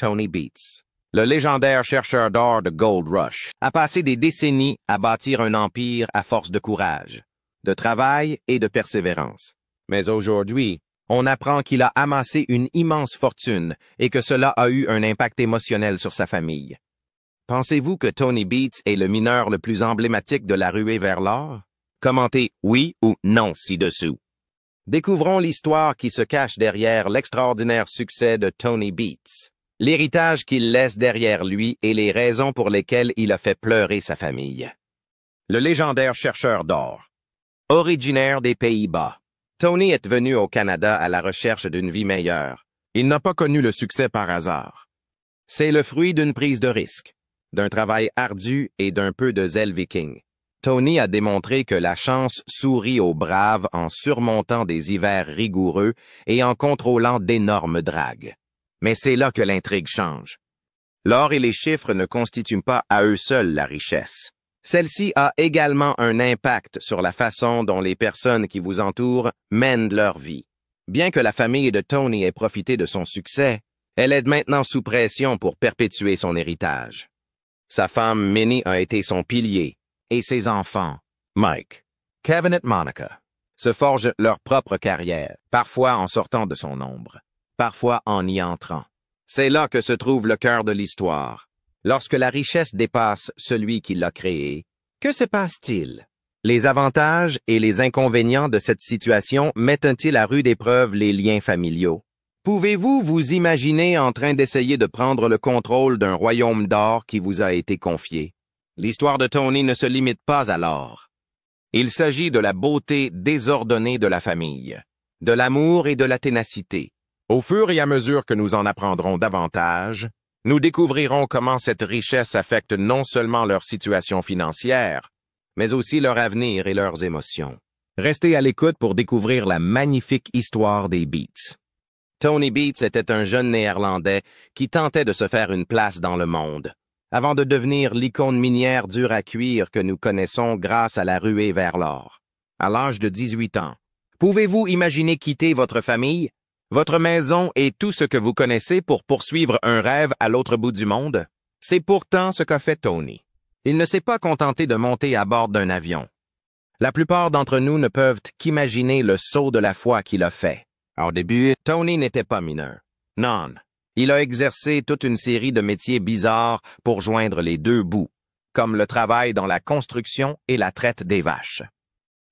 Tony Beats. Le légendaire chercheur d'or de Gold Rush a passé des décennies à bâtir un empire à force de courage, de travail et de persévérance. Mais aujourd'hui, on apprend qu'il a amassé une immense fortune et que cela a eu un impact émotionnel sur sa famille. Pensez-vous que Tony Beats est le mineur le plus emblématique de la ruée vers l'or? Commentez oui ou non ci-dessous. Découvrons l'histoire qui se cache derrière l'extraordinaire succès de Tony Beats, l'héritage qu'il laisse derrière lui et les raisons pour lesquelles il a fait pleurer sa famille. Le légendaire chercheur d'or. Originaire des Pays-Bas, Tony est venu au Canada à la recherche d'une vie meilleure. Il n'a pas connu le succès par hasard. C'est le fruit d'une prise de risque, d'un travail ardu et d'un peu de zèle viking. Tony a démontré que la chance sourit aux braves en surmontant des hivers rigoureux et en contrôlant d'énormes dragues. Mais c'est là que l'intrigue change. L'or et les chiffres ne constituent pas à eux seuls la richesse. Celle-ci a également un impact sur la façon dont les personnes qui vous entourent mènent leur vie. Bien que la famille de Tony ait profité de son succès, elle est maintenant sous pression pour perpétuer son héritage. Sa femme Minnie a été son pilier, et ses enfants, Mike, Kevin et Monica, se forgent leur propre carrière, parfois en sortant de son ombre, parfois en y entrant. C'est là que se trouve le cœur de l'histoire. Lorsque la richesse dépasse celui qui l'a créée, que se passe-t-il? Les avantages et les inconvénients de cette situation mettent-ils à rude épreuve les liens familiaux? Pouvez-vous vous imaginer en train d'essayer de prendre le contrôle d'un royaume d'or qui vous a été confié? L'histoire de Tony ne se limite pas à l'or. Il s'agit de la beauté désordonnée de la famille, de l'amour et de la ténacité. Au fur et à mesure que nous en apprendrons davantage, nous découvrirons comment cette richesse affecte non seulement leur situation financière, mais aussi leur avenir et leurs émotions. Restez à l'écoute pour découvrir la magnifique histoire des Beats. Tony Beats était un jeune Néerlandais qui tentait de se faire une place dans le monde, avant de devenir l'icône minière dure à cuire que nous connaissons grâce à la ruée vers l'or. À l'âge de 18 ans, pouvez-vous imaginer quitter votre famille, votre maison et tout ce que vous connaissez pour poursuivre un rêve à l'autre bout du monde? C'est pourtant ce qu'a fait Tony. Il ne s'est pas contenté de monter à bord d'un avion. La plupart d'entre nous ne peuvent qu'imaginer le saut de la foi qu'il a fait. Au début, Tony n'était pas mineur. Non. Il a exercé toute une série de métiers bizarres pour joindre les deux bouts, comme le travail dans la construction et la traite des vaches.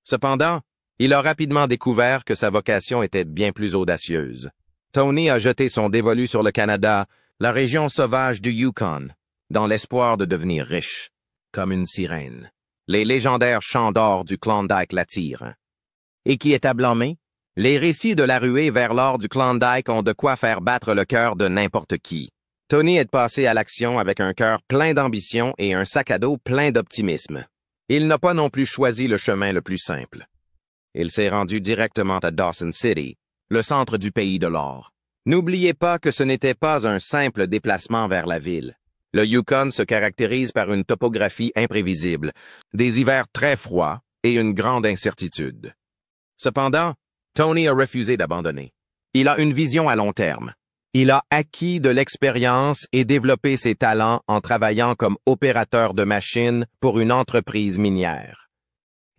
Cependant, il a rapidement découvert que sa vocation était bien plus audacieuse. Tony a jeté son dévolu sur le Canada, la région sauvage du Yukon, dans l'espoir de devenir riche, comme une sirène. Les légendaires champs d'or du Klondike l'attirent. Et qui est à blâmer? Les récits de la ruée vers l'or du Klondike ont de quoi faire battre le cœur de n'importe qui. Tony est passé à l'action avec un cœur plein d'ambition et un sac à dos plein d'optimisme. Il n'a pas non plus choisi le chemin le plus simple. Il s'est rendu directement à Dawson City, le centre du pays de l'or. N'oubliez pas que ce n'était pas un simple déplacement vers la ville. Le Yukon se caractérise par une topographie imprévisible, des hivers très froids et une grande incertitude. Cependant, Tony a refusé d'abandonner. Il a une vision à long terme. Il a acquis de l'expérience et développé ses talents en travaillant comme opérateur de machines pour une entreprise minière.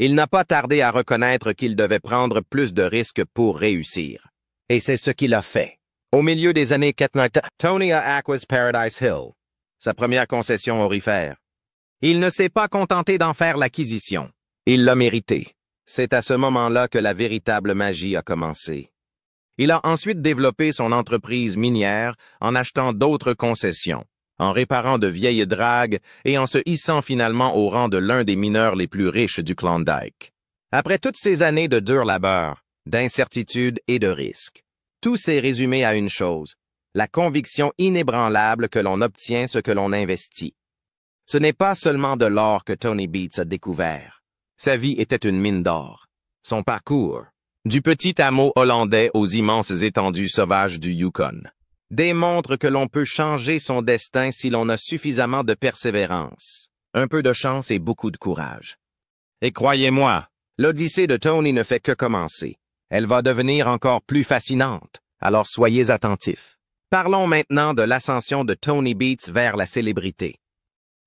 Il n'a pas tardé à reconnaître qu'il devait prendre plus de risques pour réussir. Et c'est ce qu'il a fait. Au milieu des années 80, Tony a acquis Paradise Hill, sa première concession aurifère. Il ne s'est pas contenté d'en faire l'acquisition. Il l'a mérité. C'est à ce moment-là que la véritable magie a commencé. Il a ensuite développé son entreprise minière en achetant d'autres concessions, en réparant de vieilles dragues et en se hissant finalement au rang de l'un des mineurs les plus riches du Klondike. Après toutes ces années de dur labeur, d'incertitude et de risques, tout s'est résumé à une chose, la conviction inébranlable que l'on obtient ce que l'on investit. Ce n'est pas seulement de l'or que Tony Beats a découvert. Sa vie était une mine d'or. Son parcours, du petit hameau hollandais aux immenses étendues sauvages du Yukon, démontre que l'on peut changer son destin si l'on a suffisamment de persévérance, un peu de chance et beaucoup de courage. Et croyez-moi, l'odyssée de Tony ne fait que commencer. Elle va devenir encore plus fascinante, alors soyez attentifs. Parlons maintenant de l'ascension de Tony Beats vers la célébrité.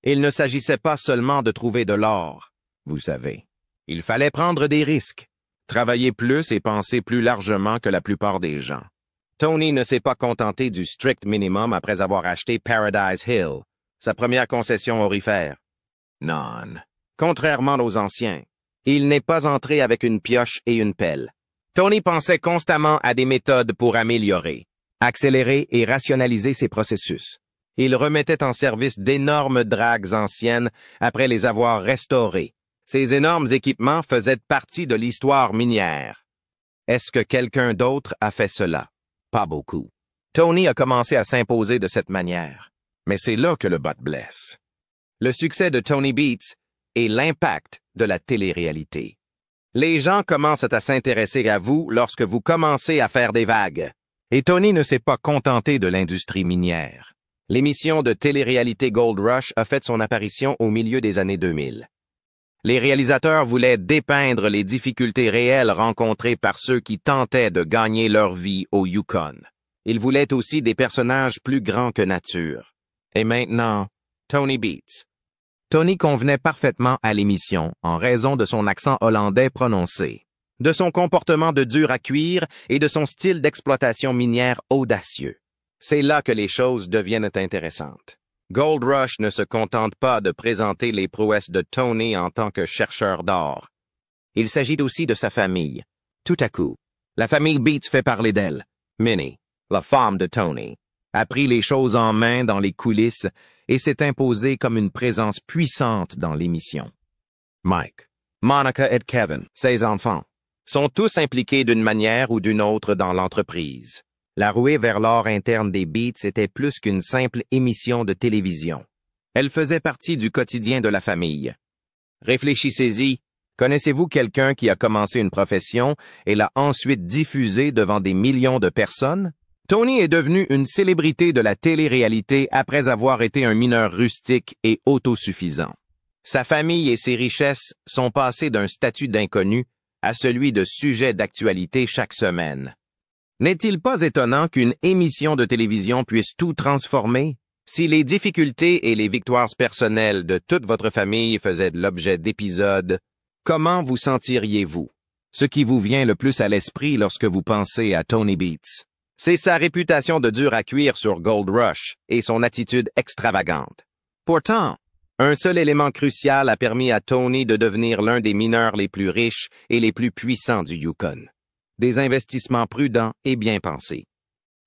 Il ne s'agissait pas seulement de trouver de l'or, vous savez. Il fallait prendre des risques, travailler plus et penser plus largement que la plupart des gens. Tony ne s'est pas contenté du strict minimum après avoir acheté Paradise Hill, sa première concession aurifère. Non. Contrairement aux anciens, il n'est pas entré avec une pioche et une pelle. Tony pensait constamment à des méthodes pour améliorer, accélérer et rationaliser ses processus. Il remettait en service d'énormes dragues anciennes après les avoir restaurées. Ces énormes équipements faisaient partie de l'histoire minière. Est-ce que quelqu'un d'autre a fait cela? Pas beaucoup. Tony a commencé à s'imposer de cette manière. Mais c'est là que le bot blesse. Le succès de Tony Beats est l'impact de la télé-réalité. Les gens commencent à s'intéresser à vous lorsque vous commencez à faire des vagues. Et Tony ne s'est pas contenté de l'industrie minière. L'émission de télé-réalité Gold Rush a fait son apparition au milieu des années 2000. Les réalisateurs voulaient dépeindre les difficultés réelles rencontrées par ceux qui tentaient de gagner leur vie au Yukon. Ils voulaient aussi des personnages plus grands que nature. Et maintenant, Tony Beats. Tony convenait parfaitement à l'émission en raison de son accent hollandais prononcé, de son comportement de dur à cuire et de son style d'exploitation minière audacieux. C'est là que les choses deviennent intéressantes. Gold Rush ne se contente pas de présenter les prouesses de Tony en tant que chercheur d'or. Il s'agit aussi de sa famille. Tout à coup, la famille Beats fait parler d'elle. Minnie, la femme de Tony, a pris les choses en main dans les coulisses et s'est imposée comme une présence puissante dans l'émission. Mike, Monica et Kevin, ses enfants, sont tous impliqués d'une manière ou d'une autre dans l'entreprise. La ruée vers l'or interne des Beats était plus qu'une simple émission de télévision. Elle faisait partie du quotidien de la famille. Réfléchissez-y, connaissez-vous quelqu'un qui a commencé une profession et l'a ensuite diffusée devant des millions de personnes? Tony est devenu une célébrité de la télé-réalité après avoir été un mineur rustique et autosuffisant. Sa famille et ses richesses sont passées d'un statut d'inconnu à celui de sujet d'actualité chaque semaine. N'est-il pas étonnant qu'une émission de télévision puisse tout transformer? Si les difficultés et les victoires personnelles de toute votre famille faisaient l'objet d'épisodes, comment vous sentiriez-vous? Ce qui vous vient le plus à l'esprit lorsque vous pensez à Tony Beats, c'est sa réputation de dur à cuire sur Gold Rush et son attitude extravagante. Pourtant, un seul élément crucial a permis à Tony de devenir l'un des mineurs les plus riches et les plus puissants du Yukon. Des investissements prudents et bien pensés.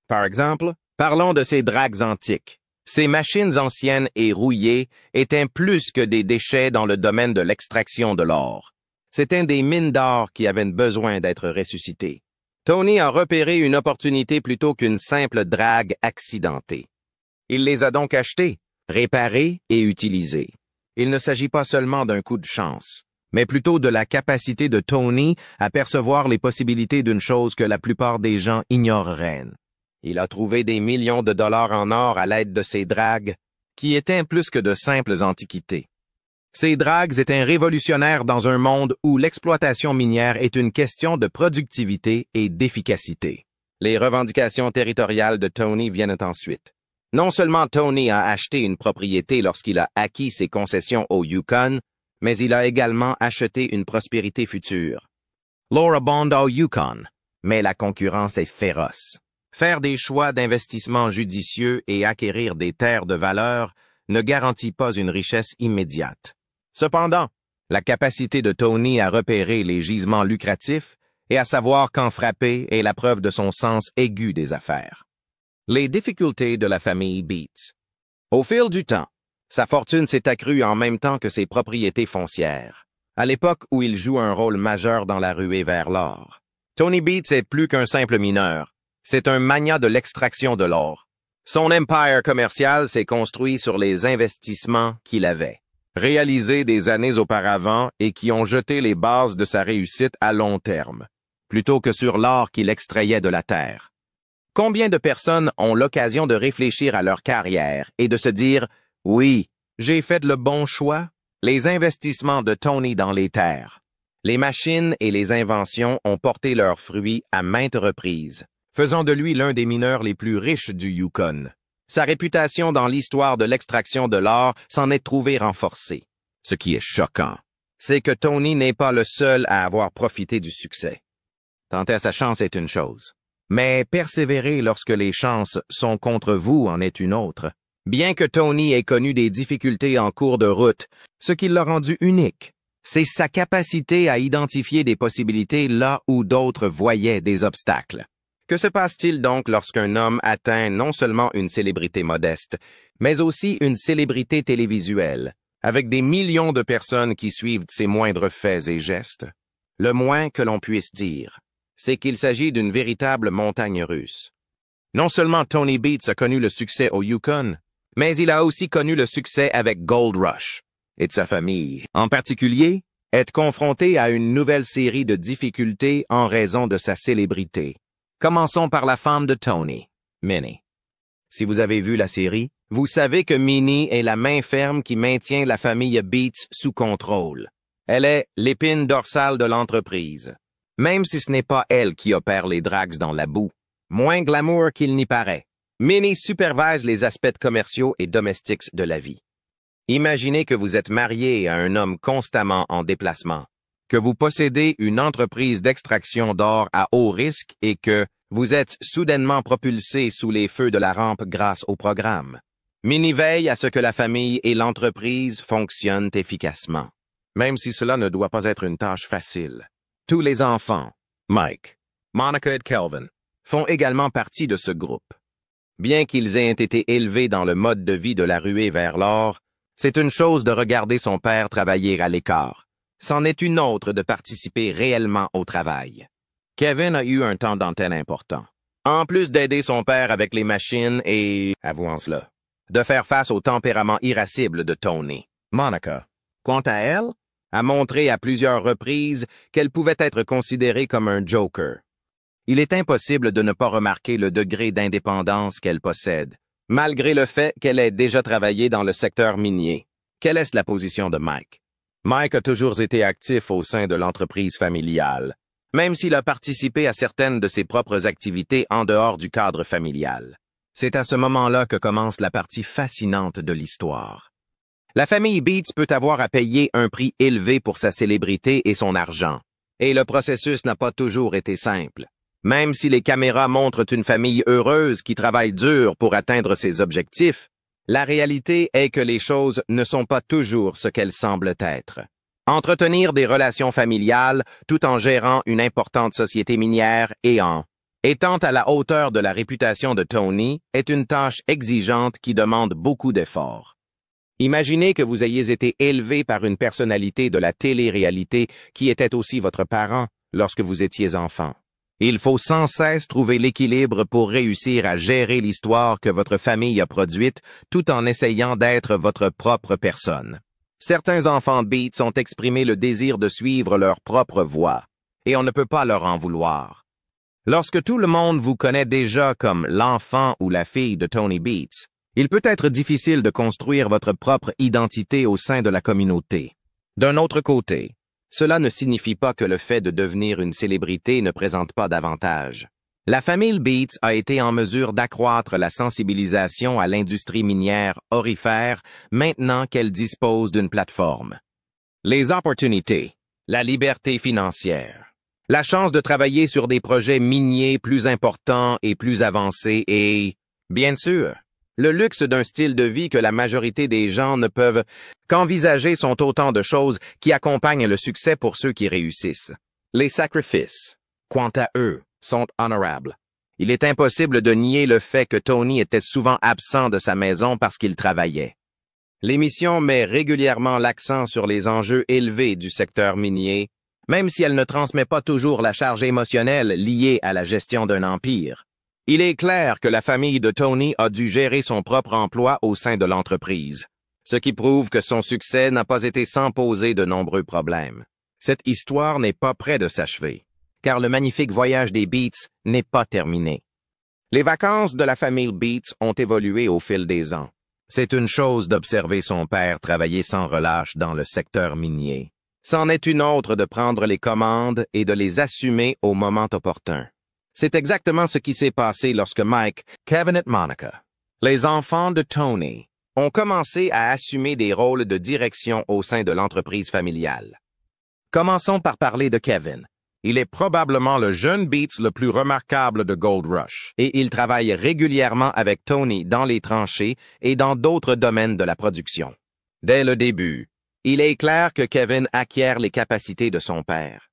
Par exemple, parlons de ces dragues antiques. Ces machines anciennes et rouillées étaient plus que des déchets dans le domaine de l'extraction de l'or. C'étaient des mines d'or qui avaient besoin d'être ressuscitées. Tony a repéré une opportunité plutôt qu'une simple drague accidentée. Il les a donc achetées, réparées et utilisées. Il ne s'agit pas seulement d'un coup de chance, mais plutôt de la capacité de Tony à percevoir les possibilités d'une chose que la plupart des gens ignoreraient. Il a trouvé des millions de dollars en or à l'aide de ces dragues, qui étaient plus que de simples antiquités. Ces dragues étaient révolutionnaires dans un monde où l'exploitation minière est une question de productivité et d'efficacité. Les revendications territoriales de Tony viennent ensuite. Non seulement Tony a acheté une propriété lorsqu'il a acquis ses concessions au Yukon, mais il a également acheté une prospérité future. Laura Bond au Yukon, mais la concurrence est féroce. Faire des choix d'investissement judicieux et acquérir des terres de valeur ne garantit pas une richesse immédiate. Cependant, la capacité de Tony à repérer les gisements lucratifs et à savoir quand frapper est la preuve de son sens aigu des affaires. Les difficultés de la famille Beats. Au fil du temps, sa fortune s'est accrue en même temps que ses propriétés foncières, à l'époque où il joue un rôle majeur dans la ruée vers l'or. Tony Beats est plus qu'un simple mineur, c'est un magnat de l'extraction de l'or. Son empire commercial s'est construit sur les investissements qu'il avait, réalisés des années auparavant et qui ont jeté les bases de sa réussite à long terme, plutôt que sur l'or qu'il extrayait de la terre. Combien de personnes ont l'occasion de réfléchir à leur carrière et de se dire « Oui, j'ai fait le bon choix », les investissements de Tony dans les terres. Les machines et les inventions ont porté leurs fruits à maintes reprises, faisant de lui l'un des mineurs les plus riches du Yukon. Sa réputation dans l'histoire de l'extraction de l'or s'en est trouvée renforcée. Ce qui est choquant, c'est que Tony n'est pas le seul à avoir profité du succès. Tenter sa chance est une chose, mais persévérer lorsque les chances sont contre vous en est une autre. Bien que Tony ait connu des difficultés en cours de route, ce qui l'a rendu unique, c'est sa capacité à identifier des possibilités là où d'autres voyaient des obstacles. Que se passe-t-il donc lorsqu'un homme atteint non seulement une célébrité modeste, mais aussi une célébrité télévisuelle, avec des millions de personnes qui suivent ses moindres faits et gestes? Le moins que l'on puisse dire, c'est qu'il s'agit d'une véritable montagne russe. Non seulement Tony Beats a connu le succès au Yukon, mais il a aussi connu le succès avec Gold Rush, et de sa famille. En particulier, est confronté à une nouvelle série de difficultés en raison de sa célébrité. Commençons par la femme de Tony, Minnie. Si vous avez vu la série, vous savez que Minnie est la main ferme qui maintient la famille Beats sous contrôle. Elle est l'épine dorsale de l'entreprise. Même si ce n'est pas elle qui opère les drags dans la boue, moins glamour qu'il n'y paraît, Minnie supervise les aspects commerciaux et domestiques de la vie. Imaginez que vous êtes marié à un homme constamment en déplacement, que vous possédez une entreprise d'extraction d'or à haut risque et que vous êtes soudainement propulsé sous les feux de la rampe grâce au programme. Minnie veille à ce que la famille et l'entreprise fonctionnent efficacement, même si cela ne doit pas être une tâche facile. Tous les enfants, Mike, Monica et Kelvin, font également partie de ce groupe. Bien qu'ils aient été élevés dans le mode de vie de la ruée vers l'or, c'est une chose de regarder son père travailler à l'écart. C'en est une autre de participer réellement au travail. Kevin a eu un temps d'antenne important. En plus d'aider son père avec les machines et, avouons cela, de faire face au tempérament irascible de Tony. Monica, quant à elle, a montré à plusieurs reprises qu'elle pouvait être considérée comme un joker. Il est impossible de ne pas remarquer le degré d'indépendance qu'elle possède, malgré le fait qu'elle ait déjà travaillé dans le secteur minier. Quelle est la position de Mike? Mike a toujours été actif au sein de l'entreprise familiale, même s'il a participé à certaines de ses propres activités en dehors du cadre familial. C'est à ce moment-là que commence la partie fascinante de l'histoire. La famille Beats peut avoir à payer un prix élevé pour sa célébrité et son argent, et le processus n'a pas toujours été simple. Même si les caméras montrent une famille heureuse qui travaille dur pour atteindre ses objectifs, la réalité est que les choses ne sont pas toujours ce qu'elles semblent être. Entretenir des relations familiales tout en gérant une importante société minière et en étant à la hauteur de la réputation de Tony est une tâche exigeante qui demande beaucoup d'efforts. Imaginez que vous ayez été élevé par une personnalité de la télé-réalité qui était aussi votre parent lorsque vous étiez enfant. Il faut sans cesse trouver l'équilibre pour réussir à gérer l'histoire que votre famille a produite tout en essayant d'être votre propre personne. Certains enfants Beats ont exprimé le désir de suivre leur propre voie, et on ne peut pas leur en vouloir. Lorsque tout le monde vous connaît déjà comme l'enfant ou la fille de Tony Beats, il peut être difficile de construire votre propre identité au sein de la communauté. D'un autre côté, cela ne signifie pas que le fait de devenir une célébrité ne présente pas d'avantages. La famille Beats a été en mesure d'accroître la sensibilisation à l'industrie minière aurifère maintenant qu'elle dispose d'une plateforme. Les opportunités, la liberté financière, la chance de travailler sur des projets miniers plus importants et plus avancés et, bien sûr, le luxe d'un style de vie que la majorité des gens ne peuvent qu'envisager sont autant de choses qui accompagnent le succès pour ceux qui réussissent. Les sacrifices, quant à eux, sont honorables. Il est impossible de nier le fait que Tony était souvent absent de sa maison parce qu'il travaillait. L'émission met régulièrement l'accent sur les enjeux élevés du secteur minier, même si elle ne transmet pas toujours la charge émotionnelle liée à la gestion d'un empire. Il est clair que la famille de Tony a dû gérer son propre emploi au sein de l'entreprise, ce qui prouve que son succès n'a pas été sans poser de nombreux problèmes. Cette histoire n'est pas près de s'achever, car le magnifique voyage des Beats n'est pas terminé. Les vacances de la famille Beats ont évolué au fil des ans. C'est une chose d'observer son père travailler sans relâche dans le secteur minier. C'en est une autre de prendre les commandes et de les assumer au moment opportun. C'est exactement ce qui s'est passé lorsque Mike, Kevin et Monica, les enfants de Tony, ont commencé à assumer des rôles de direction au sein de l'entreprise familiale. Commençons par parler de Kevin. Il est probablement le jeune Beats le plus remarquable de Gold Rush, et il travaille régulièrement avec Tony dans les tranchées et dans d'autres domaines de la production. Dès le début, il est clair que Kevin acquiert les capacités de son père.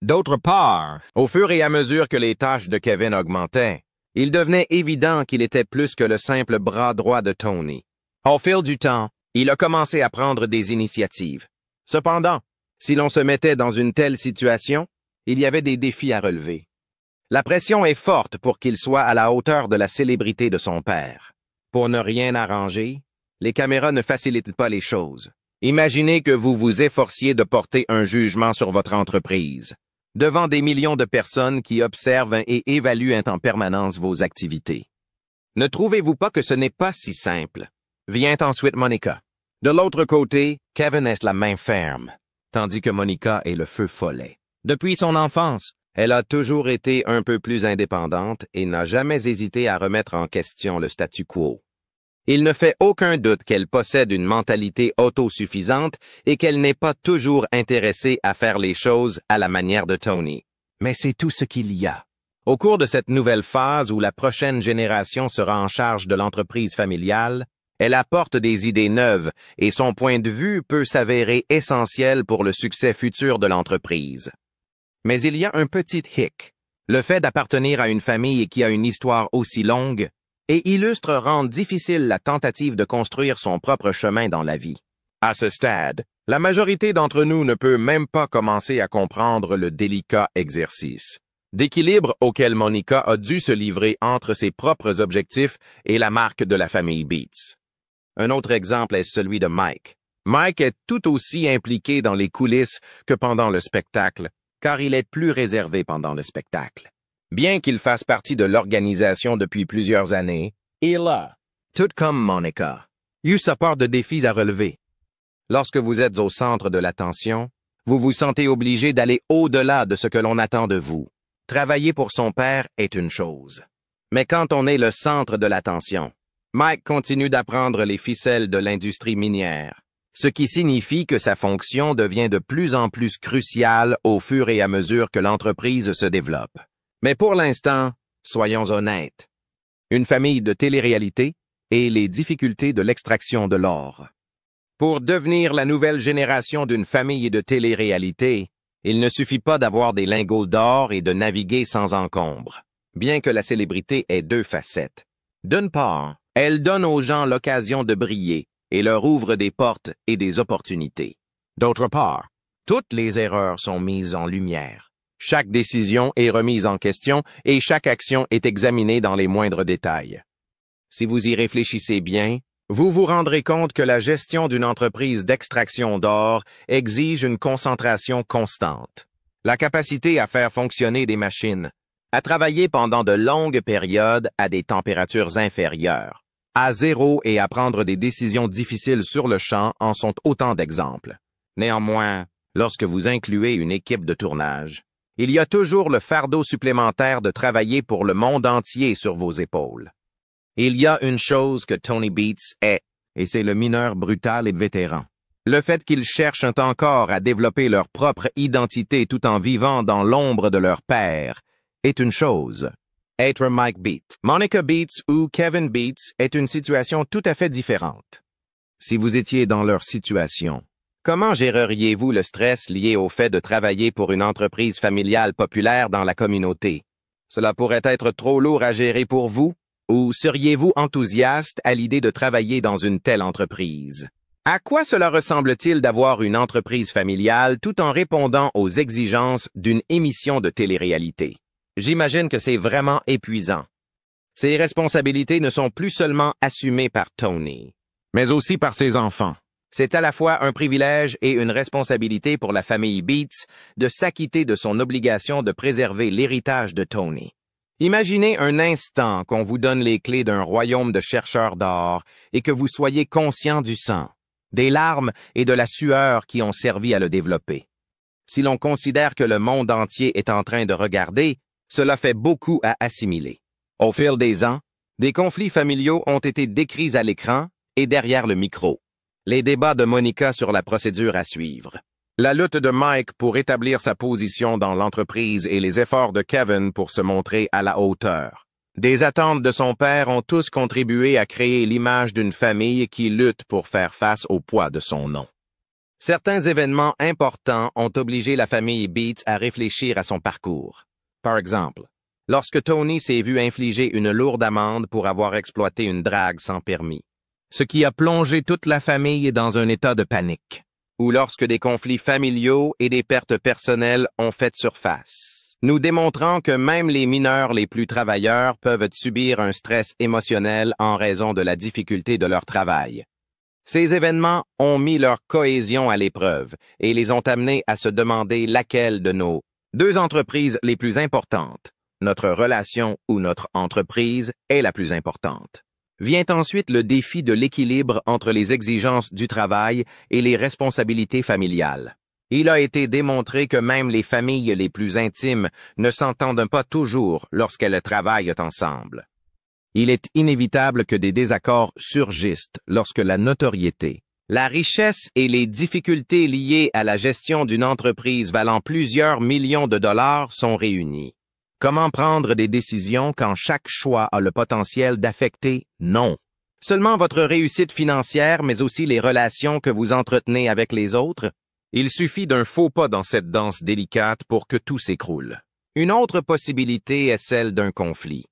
D'autre part, au fur et à mesure que les tâches de Kevin augmentaient, il devenait évident qu'il était plus que le simple bras droit de Tony. Au fil du temps, il a commencé à prendre des initiatives. Cependant, si l'on se mettait dans une telle situation, il y avait des défis à relever. La pression est forte pour qu'il soit à la hauteur de la célébrité de son père. Pour ne rien arranger, les caméras ne facilitent pas les choses. Imaginez que vous vous efforciez de porter un jugement sur votre entreprise, devant des millions de personnes qui observent et évaluent en permanence vos activités. Ne trouvez-vous pas que ce n'est pas si simple? Vient ensuite Monica. De l'autre côté, Kevin est la main ferme, tandis que Monica est le feu follet. Depuis son enfance, elle a toujours été un peu plus indépendante et n'a jamais hésité à remettre en question le statu quo. Il ne fait aucun doute qu'elle possède une mentalité autosuffisante et qu'elle n'est pas toujours intéressée à faire les choses à la manière de Tony. Mais c'est tout ce qu'il y a. Au cours de cette nouvelle phase où la prochaine génération sera en charge de l'entreprise familiale, elle apporte des idées neuves et son point de vue peut s'avérer essentiel pour le succès futur de l'entreprise. Mais il y a un petit hic. Le fait d'appartenir à une famille qui a une histoire aussi longue et illustre rend difficile la tentative de construire son propre chemin dans la vie. À ce stade, la majorité d'entre nous ne peut même pas commencer à comprendre le délicat exercice d'équilibre auquel Monica a dû se livrer entre ses propres objectifs et la marque de la famille Beats. Un autre exemple est celui de Mike. Mike est tout aussi impliqué dans les coulisses que pendant le spectacle, car il est plus réservé pendant le spectacle. Bien qu'il fasse partie de l'organisation depuis plusieurs années, il a, tout comme Monica, eu sa part de défis à relever. Lorsque vous êtes au centre de l'attention, vous vous sentez obligé d'aller au-delà de ce que l'on attend de vous. Travailler pour son père est une chose. Mais quand on est le centre de l'attention, Mike continue d'apprendre les ficelles de l'industrie minière, ce qui signifie que sa fonction devient de plus en plus cruciale au fur et à mesure que l'entreprise se développe. Mais pour l'instant, soyons honnêtes. Une famille de télé-réalité et les difficultés de l'extraction de l'or. Pour devenir la nouvelle génération d'une famille de télé-réalité, il ne suffit pas d'avoir des lingots d'or et de naviguer sans encombre. Bien que la célébrité ait deux facettes. D'une part, elle donne aux gens l'occasion de briller et leur ouvre des portes et des opportunités. D'autre part, toutes les erreurs sont mises en lumière. Chaque décision est remise en question et chaque action est examinée dans les moindres détails. Si vous y réfléchissez bien, vous vous rendrez compte que la gestion d'une entreprise d'extraction d'or exige une concentration constante, la capacité à faire fonctionner des machines, à travailler pendant de longues périodes à des températures inférieures, à zéro et à prendre des décisions difficiles sur le champ en sont autant d'exemples. Néanmoins, lorsque vous incluez une équipe de tournage, il y a toujours le fardeau supplémentaire de travailler pour le monde entier sur vos épaules. Il y a une chose que Tony Beats est, et c'est le mineur brutal et vétéran. Le fait qu'ils cherchent encore à développer leur propre identité tout en vivant dans l'ombre de leur père est une chose. Être Mike Beats, Monica Beats ou Kevin Beats est une situation tout à fait différente. Si vous étiez dans leur situation, comment géreriez-vous le stress lié au fait de travailler pour une entreprise familiale populaire dans la communauté? Cela pourrait être trop lourd à gérer pour vous? Ou seriez-vous enthousiaste à l'idée de travailler dans une telle entreprise? À quoi cela ressemble-t-il d'avoir une entreprise familiale tout en répondant aux exigences d'une émission de télé-réalité? J'imagine que c'est vraiment épuisant. Ces responsabilités ne sont plus seulement assumées par Tony, mais aussi par ses enfants. C'est à la fois un privilège et une responsabilité pour la famille Beats de s'acquitter de son obligation de préserver l'héritage de Tony. Imaginez un instant qu'on vous donne les clés d'un royaume de chercheurs d'or et que vous soyez conscient du sang, des larmes et de la sueur qui ont servi à le développer. Si l'on considère que le monde entier est en train de regarder, Cela fait beaucoup à assimiler. Au fil des ans, des conflits familiaux ont été décrits à l'écran et derrière le micro. Les débats de Monica sur la procédure à suivre. La lutte de Mike pour établir sa position dans l'entreprise et les efforts de Kevin pour se montrer à la hauteur. Des attentes de son père ont tous contribué à créer l'image d'une famille qui lutte pour faire face au poids de son nom. Certains événements importants ont obligé la famille Beats à réfléchir à son parcours. Par exemple, lorsque Tony s'est vu infliger une lourde amende pour avoir exploité une drague sans permis, ce qui a plongé toute la famille dans un état de panique, ou lorsque des conflits familiaux et des pertes personnelles ont fait surface, nous démontrant que même les mineurs les plus travailleurs peuvent subir un stress émotionnel en raison de la difficulté de leur travail. Ces événements ont mis leur cohésion à l'épreuve et les ont amenés à se demander laquelle de nos deux entreprises les plus importantes, notre relation ou notre entreprise, est la plus importante. Vient ensuite le défi de l'équilibre entre les exigences du travail et les responsabilités familiales. Il a été démontré que même les familles les plus intimes ne s'entendent pas toujours lorsqu'elles travaillent ensemble. Il est inévitable que des désaccords surgissent lorsque la notoriété, la richesse et les difficultés liées à la gestion d'une entreprise valant plusieurs millions de dollars sont réunies. Comment prendre des décisions quand chaque choix a le potentiel d'affecter non seulement votre réussite financière, mais aussi les relations que vous entretenez avec les autres? Il suffit d'un faux pas dans cette danse délicate pour que tout s'écroule. Une autre possibilité est celle d'un conflit.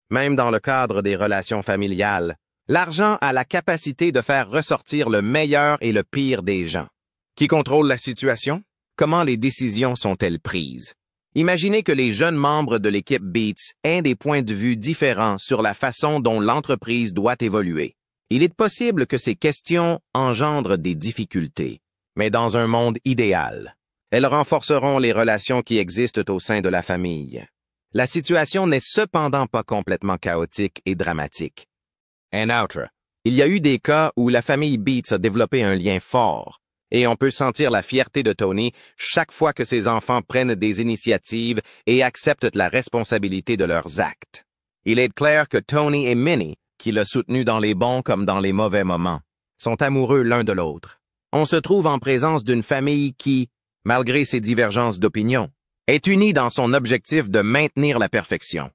Même dans le cadre des relations familiales, l'argent a la capacité de faire ressortir le meilleur et le pire des gens. Qui contrôle la situation? Comment les décisions sont-elles prises? Imaginez que les jeunes membres de l'équipe Beats aient des points de vue différents sur la façon dont l'entreprise doit évoluer. Il est possible que ces questions engendrent des difficultés, mais dans un monde idéal, elles renforceront les relations qui existent au sein de la famille. La situation n'est cependant pas complètement chaotique et dramatique. En outre, il y a eu des cas où la famille Beats a développé un lien fort, et on peut sentir la fierté de Tony chaque fois que ses enfants prennent des initiatives et acceptent la responsabilité de leurs actes. Il est clair que Tony et Minnie, qui l'ont soutenu dans les bons comme dans les mauvais moments, sont amoureux l'un de l'autre. On se trouve en présence d'une famille qui, malgré ses divergences d'opinion, est unie dans son objectif de maintenir la perfection.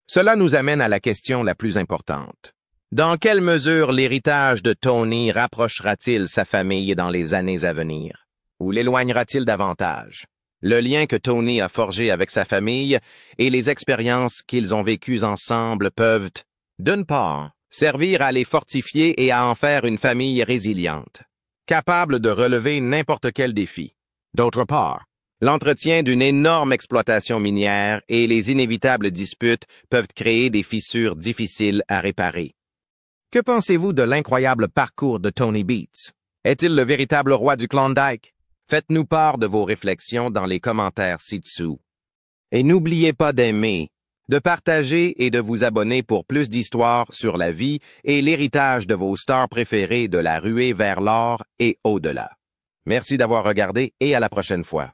Cela nous amène à la question la plus importante. Dans quelle mesure l'héritage de Tony rapprochera-t-il sa famille dans les années à venir? Ou l'éloignera-t-il davantage? Le lien que Tony a forgé avec sa famille et les expériences qu'ils ont vécues ensemble peuvent, d'une part, servir à les fortifier et à en faire une famille résiliente, capable de relever n'importe quel défi. D'autre part, l'entretien d'une énorme exploitation minière et les inévitables disputes peuvent créer des fissures difficiles à réparer. Que pensez-vous de l'incroyable parcours de Tony Beats? Est-il le véritable roi du Klondike? Faites-nous part de vos réflexions dans les commentaires ci-dessous. Et n'oubliez pas d'aimer, de partager et de vous abonner pour plus d'histoires sur la vie et l'héritage de vos stars préférées de la ruée vers l'or et au-delà. Merci d'avoir regardé et à la prochaine fois.